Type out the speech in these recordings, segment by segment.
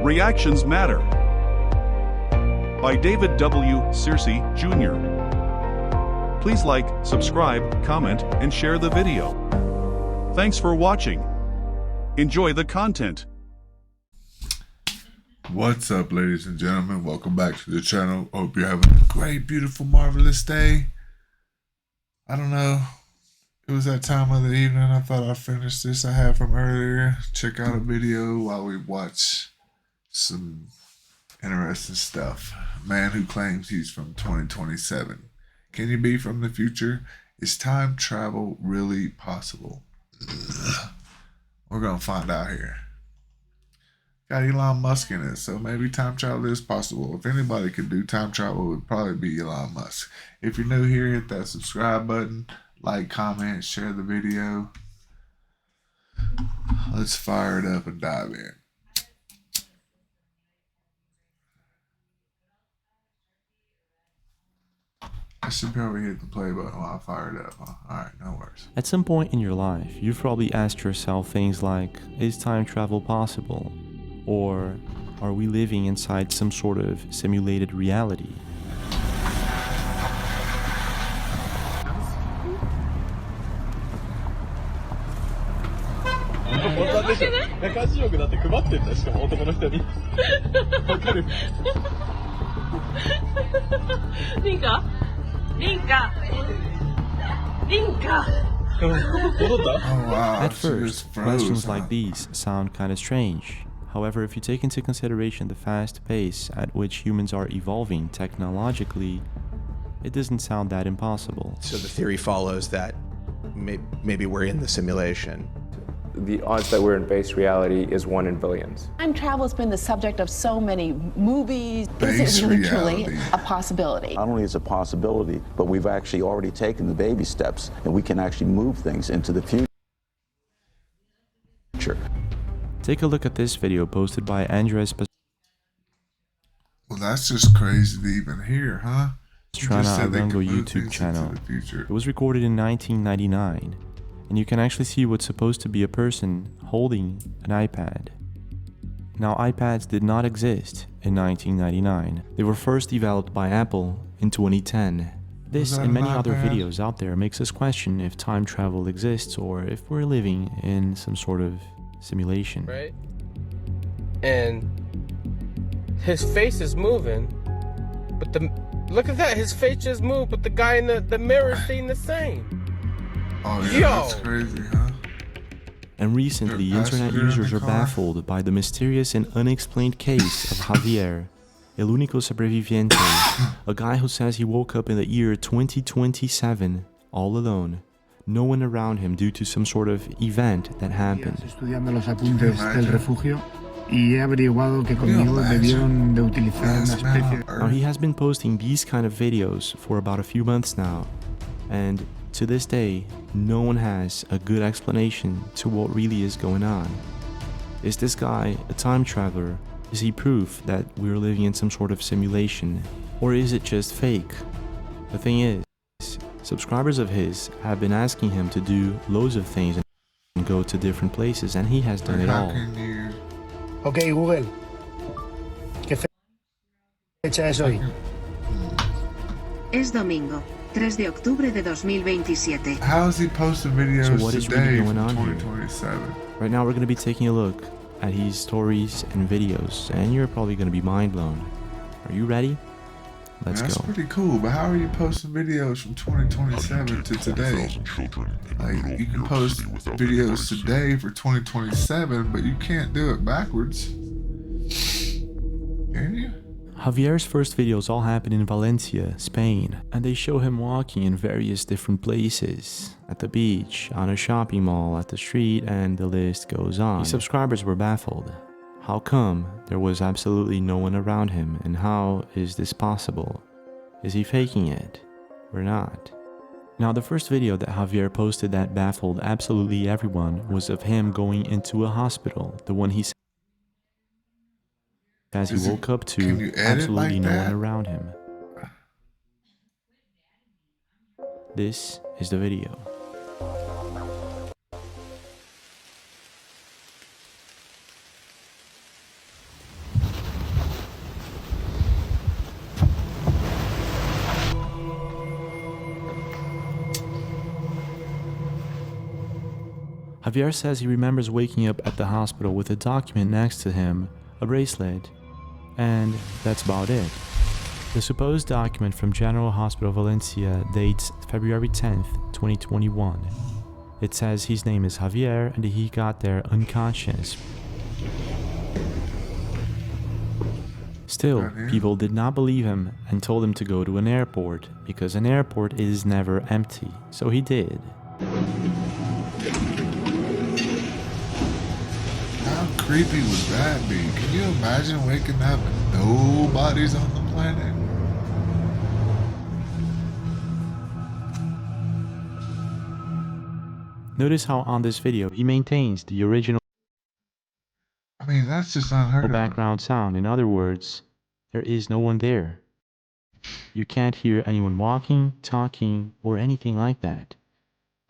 Reactions Matter by David W. Searcy, Jr. Please like, subscribe, comment, and share the video. Thanks for watching. Enjoy the content. What's up, ladies and gentlemen? Welcome back to the channel. Hope you're having a great, beautiful, marvelous day. I don't know. It was that time of the evening. I thought I'd finish this I had from earlier. Check out a video while we watch some interesting stuff. A man who claims he's from 2027. Can you be from the future? Is time travel really possible? We're going to find out here. Got Elon Musk in it, so maybe time travel is possible. If anybody could do time travel, it would probably be Elon Musk. If you're new here, hit that subscribe button, like, comment, share the video. Let's fire it up and dive in. I should probably hit the play button while I fire it up. Huh? Alright, no worries. At some point in your life, you've probably asked yourself things like, is time travel possible? Or are we living inside some sort of simulated reality? Oh, wow. At first, questions like these sound kind of strange. However, if you take into consideration the fast pace at which humans are evolving technologically, it doesn't sound that impossible. So the theory follows that maybe we're in the simulation. The odds that we're in base reality is 1 in billions. Time travel has been the subject of so many movies. Base Is it really reality. truly a possibility? Not only is it a possibility, but we've actually already taken the baby steps, and we can actually move things into the future. Take a look at this video posted by Andres Well, that's just crazy to even hear, huh? Pastrana Arango YouTube channel. It was recorded in 1999, and you can actually see what's supposed to be a person holding an iPad. Now, iPads did not exist in 1999. They were first developed by Apple in 2010. This and many other videos out there makes us question if time travel exists or if we're living in some sort of simulation. Right? And his face is moving, but look at that, his face just moved, but the guy in the mirror staying the same. Oh yeah, that's crazy, huh? And recently, internet users are baffled by the mysterious and unexplained case of Javier, el único sobreviviente, a guy who says he woke up in the year 2027, all alone. No one around him due to some sort of event that happened. Estudiando los apuntes del refugio y he averiguado que conmigo debieron de utilizar una especie. Now, he has been posting these kind of videos for about a few months now, and to this day, no one has a good explanation to what really is going on. Is this guy a time traveler? Is he proof that we're living in some sort of simulation? Or is it just fake? The thing is, subscribers of his have been asking him to do loads of things and go to different places, and he has done it all. Okay, Google. ¿Qué fecha es hoy? Es domingo, 3 de octubre de 2027. How is he posting videos So what is today really going on from here? 2027? Right now we're going to be taking a look at his stories and videos, and you're probably going to be mind blown. Are you ready? Let's That's go. pretty cool, but how are you posting videos from 2027 to today? Like, you can post videos today for 2027, but you can't do it backwards. Can you? Javier's first videos all happen in Valencia, Spain, and they show him walking in various different places. At the beach, on a shopping mall, at the street, and the list goes on. His subscribers were baffled. How come there was absolutely no one around him, and how is this possible? Is he faking it or not? Now, the first video that Javier posted that baffled absolutely everyone was of him going into a hospital, the one he says he woke up to absolutely no one around him. This is the video. Javier says he remembers waking up at the hospital with a document next to him, a bracelet, and that's about it. The supposed document from General Hospital Valencia dates February 10th, 2021. It says his name is Javier and he got there unconscious. Still, people did not believe him and told him to go to an airport, because an airport is never empty, so he did. How creepy would that be? Can you imagine waking up and nobody's on the planet? Notice how on this video he maintains the original I mean, that's just unheard of. background sound. In other words, there is no one there. You can't hear anyone walking, talking, or anything like that.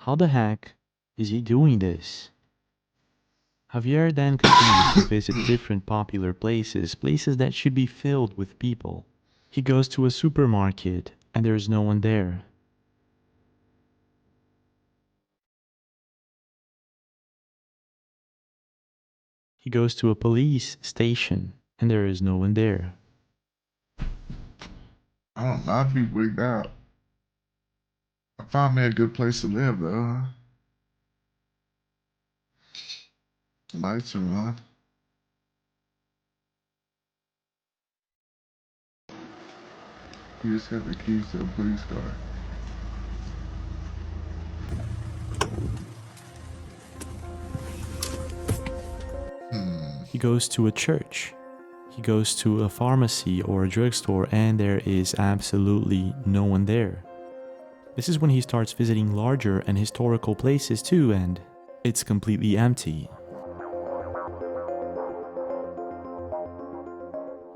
How the heck is he doing this? Javier then continues to visit different popular places that should be filled with people. He goes to a supermarket and there's no one there. He goes to a police station and there is no one there. I don't know, I'd be wigged out. I found me a good place to live though. Lights are on. You just got the keys to a police car. He goes to a church. He goes to a pharmacy or a drugstore and there is absolutely no one there. This is when he starts visiting larger and historical places too, and it's completely empty.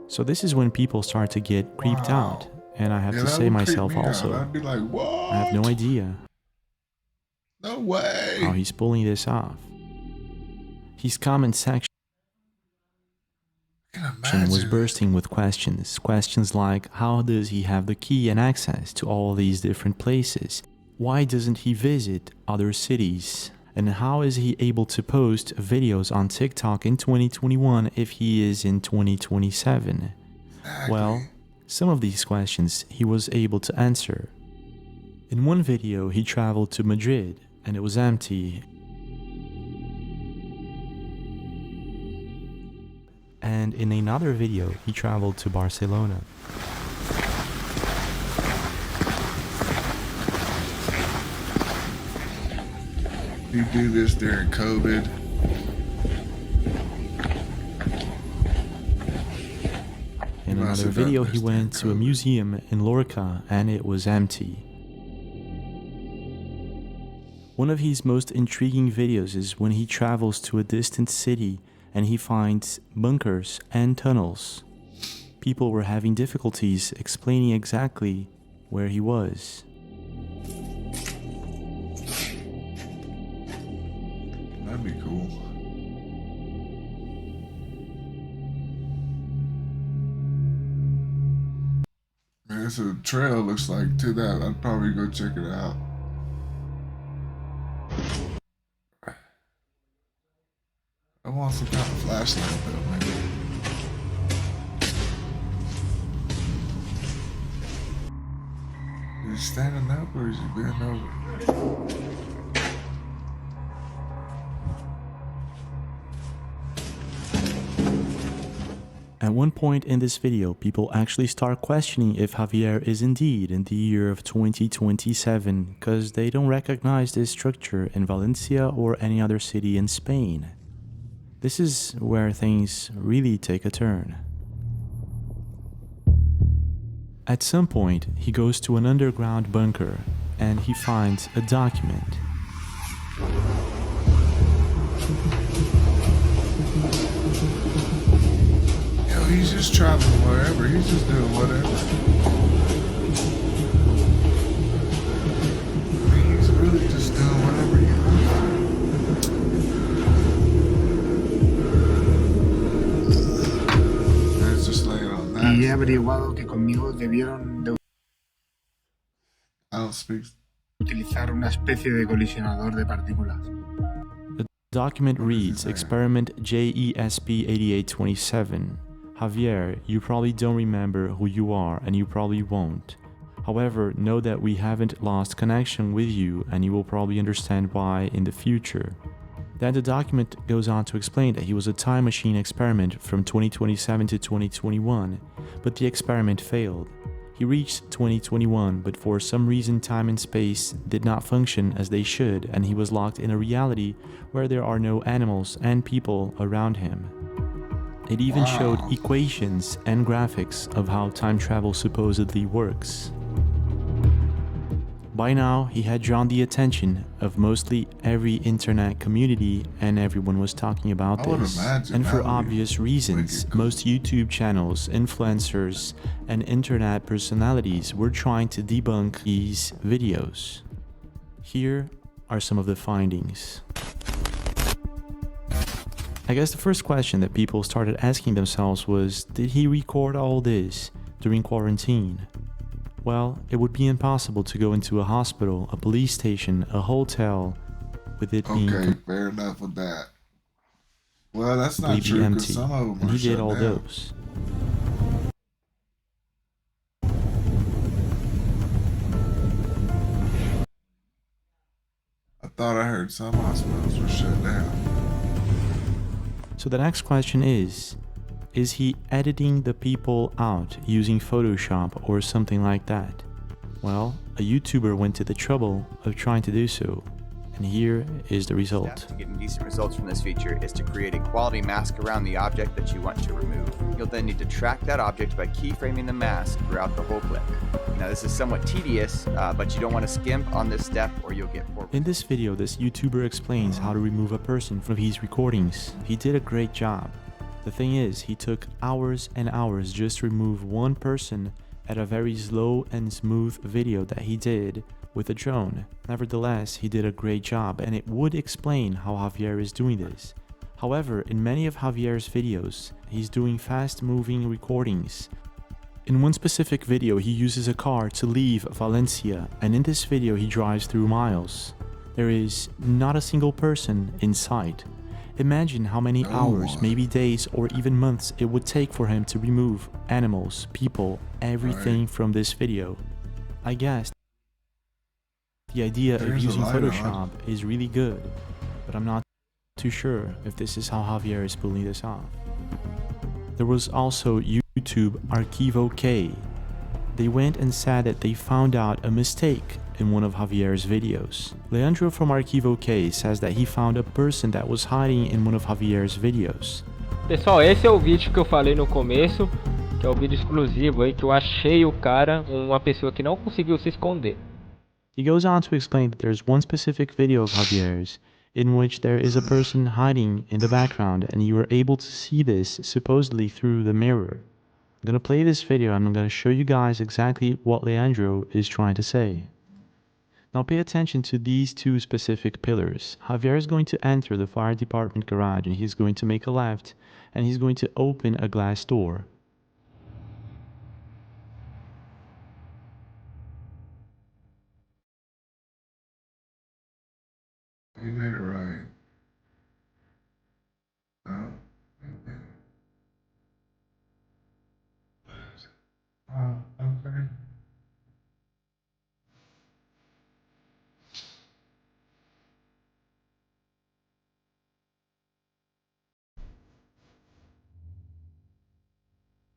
So this is when people start to get creeped out, and I have to say myself also, I'd be like, what? I have no idea No way. how he's pulling this off. His comment section was bursting with questions like, how does he have the key and access to all these different places? Why doesn't he visit other cities? And how is he able to post videos on TikTok in 2021 if he is in 2027? Well, some of these questions he was able to answer. In one video, he traveled to Madrid and it was empty. And in another video, he traveled to Barcelona. You do this during COVID. In another video, he went to a museum in Lorca and it was empty. One of his most intriguing videos is when he travels to a distant city and he finds bunkers and tunnels. People were having difficulties explaining exactly where he was. That'd be cool. Man, it's a trail looks like to that. I'd probably go check it out. I want some kind of flashlight though, maybe. Is he standing up or is he bent over? At one point in this video, people actually start questioning if Javier is indeed in the year of 2027 because they don't recognize this structure in Valencia or any other city in Spain. This is where things really take a turn. At some point, he goes to an underground bunker and he finds a document. Yo, he's just traveling wherever. He's just doing whatever. I mean, he's really just doing whatever he wants. Let's just lay it on that. Y he averiguado que conmigo debieron de I don't speak. utilizar una especie de colisionador de partículas. Document What does it reads, say? Experiment JESP8827. Javier, you probably don't remember who you are and you probably won't. However, know that we haven't lost connection with you and you will probably understand why in the future. Then the document goes on to explain that he was a time machine experiment from 2027 to 2021, but the experiment failed. He reached 2021, but for some reason time and space did not function as they should, and he was locked in a reality where there are no animals and people around him. It even showed equations and graphics of how time travel supposedly works. By now, he had drawn the attention of mostly every internet community and everyone was talking about this. And for obvious reasons, most YouTube channels, influencers, and internet personalities were trying to debunk these videos. Here are some of the findings. I guess the first question that people started asking themselves was, did he record all this during quarantine? Well, it would be impossible to go into a hospital, a police station, a hotel, with it being fair enough with that. Well, that's not completely true, empty, some of them and are he did shut all down. those. I thought I heard some hospitals were shut down. So the next question is he editing the people out using Photoshop or something like that? Well, a YouTuber went to the trouble of trying to do so, and here is the result. To getting decent results from this feature is to create a quality mask around the object that you want to remove. You'll then need to track that object by keyframing the mask throughout the whole clip. Now this is somewhat tedious, but you don't want to skimp on this step or you'll get poor. In this video, this YouTuber explains how to remove a person from his recordings. He did a great job. The thing is, he took hours and hours just to remove one person at a very slow and smooth video that he did with a drone. Nevertheless, he did a great job and it would explain how Javier is doing this. However, in many of Javier's videos, he's doing fast-moving recordings. In one specific video, he uses a car to leave Valencia, and in this video he drives through miles. There is not a single person in sight. Imagine how many hours, maybe days or even months it would take for him to remove animals, people, everything from this video. I guess the idea of using Photoshop is really good, but I'm not too sure if this is how Javier is pulling this off. There was also YouTube Archivo K. They went and said that they found out a mistake in one of Javier's videos. Leandro from Archivo K says that he found a person that was hiding in one of Javier's videos. Pessoal, esse é o vídeo que eu falei no começo, que é o vídeo exclusivo aí, que eu achei o cara, uma pessoa que não conseguiu se esconder. He goes on to explain that there's one specific video of Javier's in which there is a person hiding in the background and you are able to see this supposedly through the mirror. I'm gonna play this video and I'm gonna show you guys exactly what Leandro is trying to say. Now pay attention to these two specific pillars. Javier is going to enter the fire department garage and he's going to make a left and he's going to open a glass door. You made it right. Oh. Okay.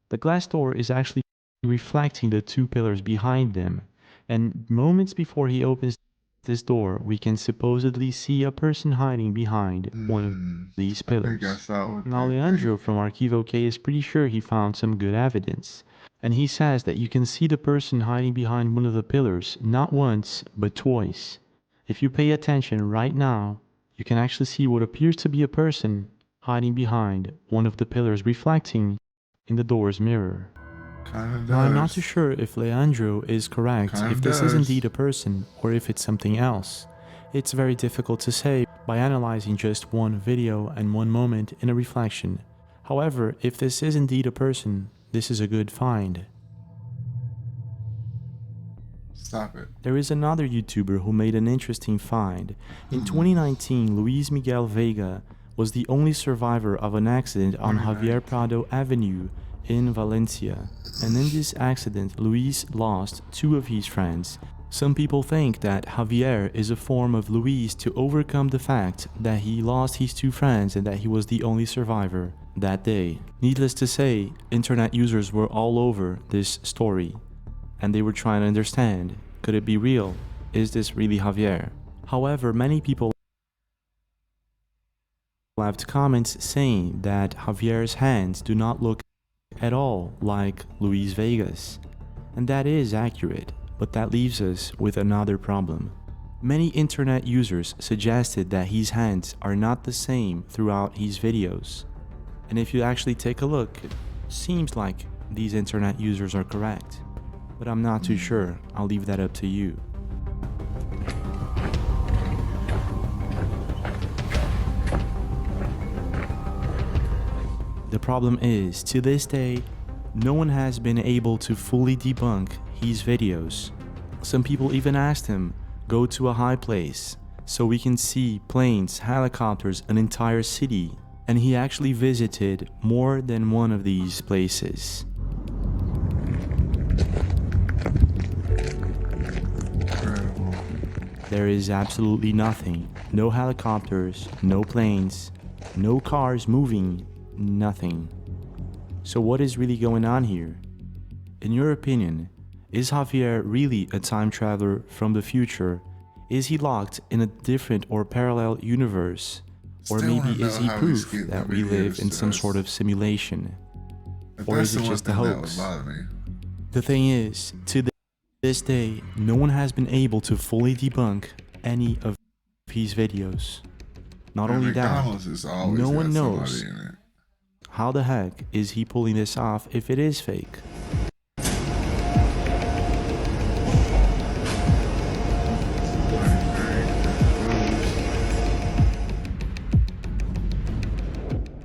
The glass door is actually reflecting the two pillars behind them, and moments before he opens this door, we can supposedly see a person hiding behind one of these pillars. Now Leandro from Archivo K is pretty sure he found some good evidence, and he says that you can see the person hiding behind one of the pillars not once, but twice. If you pay attention right now, you can actually see what appears to be a person hiding behind one of the pillars reflecting in the door's mirror. Now I'm not too sure if Leandro is correct, if this is indeed a person or if it's something else. It's very difficult to say by analyzing just one video and one moment in a reflection. However, if this is indeed a person, this is a good find. Stop it. There is another YouTuber who made an interesting find. In 2019, Luis Miguel Vega was the only survivor of an accident on Javier Prado Avenue in Valencia. And in this accident, Luis lost 2 of his friends. Some people think that Javier is a form of Luis to overcome the fact that he lost his 2 friends and that he was the only survivor that day. Needless to say, internet users were all over this story, and they were trying to understand, could it be real? Is this really Javier? However, many people left comments saying that Javier's hands do not look at all like Luis Vega's. And that is accurate, but that leaves us with another problem. Many internet users suggested that his hands are not the same throughout his videos. And if you actually take a look, it seems like these internet users are correct. But I'm not too sure. I'll leave that up to you. The problem is, to this day, no one has been able to fully debunk his videos. Some people even asked him, go to a high place so we can see planes, helicopters, an entire city. And he actually visited more than one of these places. There is absolutely nothing. No helicopters, no planes, no cars moving, nothing. So what is really going on here? In your opinion, is Javier really a time traveler from the future? Is he locked in a different or parallel universe? Or maybe is he proof that we live in some sort of simulation? Or is it just a hoax? The thing is, to this day, no one has been able to fully debunk any of his videos. Not only that, no one knows how the heck is he pulling this off if it is fake.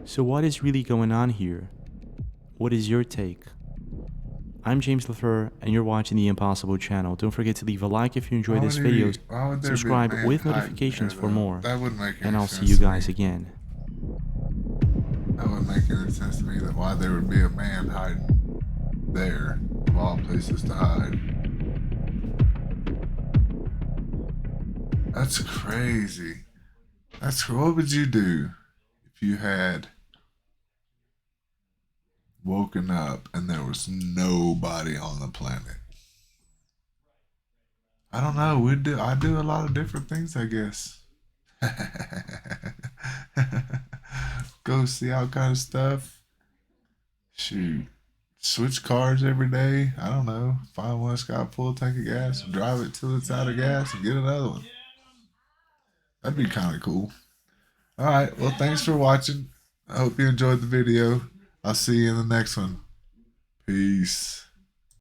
So what is really going on here? What is your take? I'm James Lafleur, and you're watching the Impossible channel. Don't forget to leave a like if you enjoyed this video, subscribe with notifications for more, and I'll see you guys again. That wouldn't make any sense to me, that why there would be a man hiding there, of all places to hide. That's crazy. What would you do if you had woken up and there was nobody on the planet? I don't know. I do a lot of different things, I guess. Go see all kind of stuff. Shoot. Switch cars every day. I don't know. Find one that's got a full tank of gas, drive it till it's out of gas, and get another one. That'd be kind of cool. Alright, well, thanks for watching. I hope you enjoyed the video. I'll see you in the next one. Peace.